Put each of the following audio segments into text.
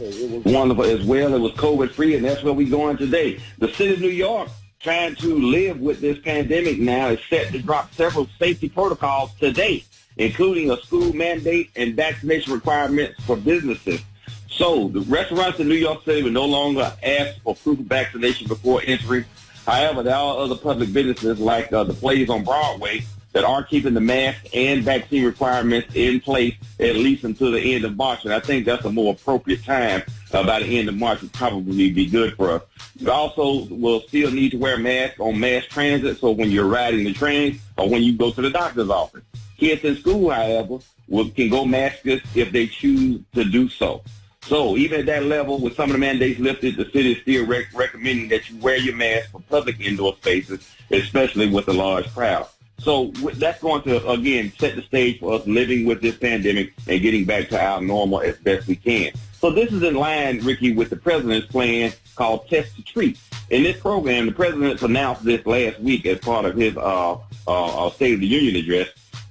It was wonderful as well. It was COVID-free, and that's where we're going today. The city of New York, trying to live with this pandemic now, is set to drop several safety protocols today, including a school mandate and vaccination requirements for businesses. So the restaurants in New York City will no longer ask for proof of vaccination before entering. However, there are other public businesses like the plays on Broadway that are keeping the mask and vaccine requirements in place at least until the end of March. And I think that's a more appropriate time. By the end of March would probably be good for us. You also will still need to wear a mask on mass transit, so when you're riding the train or when you go to the doctor's office. Kids in school, however, can go maskless if they choose to do so. So even at that level, with some of the mandates lifted, the city is still recommending that you wear your mask for public indoor spaces, especially with a large crowd. So that's going to, again, set the stage for us living with this pandemic and getting back to our normal as best we can. So this is in line, Ricky, with the president's plan called Test to Treat. In this program, the president announced this last week as part of his State of the Union address.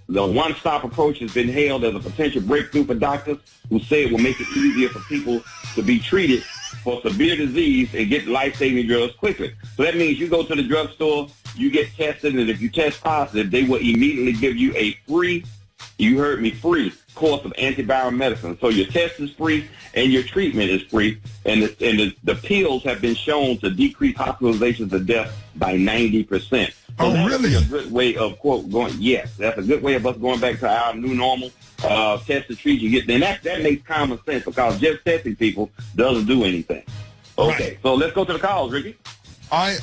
The one-stop approach has been hailed as a potential breakthrough for doctors who say it will make it easier for people to be treated for severe disease and get life-saving drugs quickly. So that means you go to the drugstore, you get tested, and if you test positive, they will immediately give you a free, you heard me, free course of antiviral medicine. So your test is free and your treatment is free, and the pills have been shown to decrease hospitalizations and death by 90%. So really? That's a good way of, quote, going, yes, that's a good way of us going back to our new normal. Test to treat, you get, and that makes common sense because just testing people doesn't do anything. Okay, right. So let's go to the calls, Ricky. All right,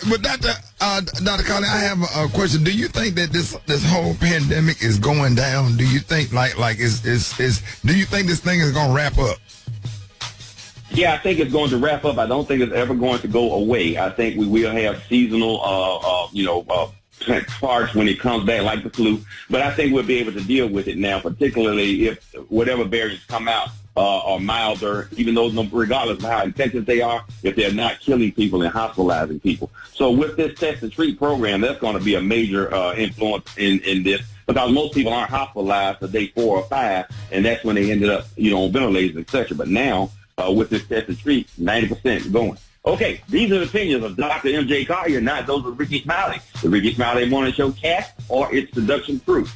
but Dr. Colley, I have a question. Do you think that this whole pandemic is going down? Do you think do you think this thing is going to wrap up? Yeah, I think it's going to wrap up. I don't think it's ever going to go away. I think we will have seasonal, parts when it comes back, like the flu. But I think we'll be able to deal with it now, particularly if whatever variants come out are milder, even though regardless of how infectious they are, if they're not killing people and hospitalizing people. So with this test and treat program, that's going to be a major influence in this, because most people aren't hospitalized to day 4 or 5, and that's when they ended up, on ventilators, etc. But now, with this test and treat, 90% going. Okay, these are the opinions of Dr. M.J. Collier, not those of Rickey Smiley. The Rickey Smiley Morning Show cast or its production crew.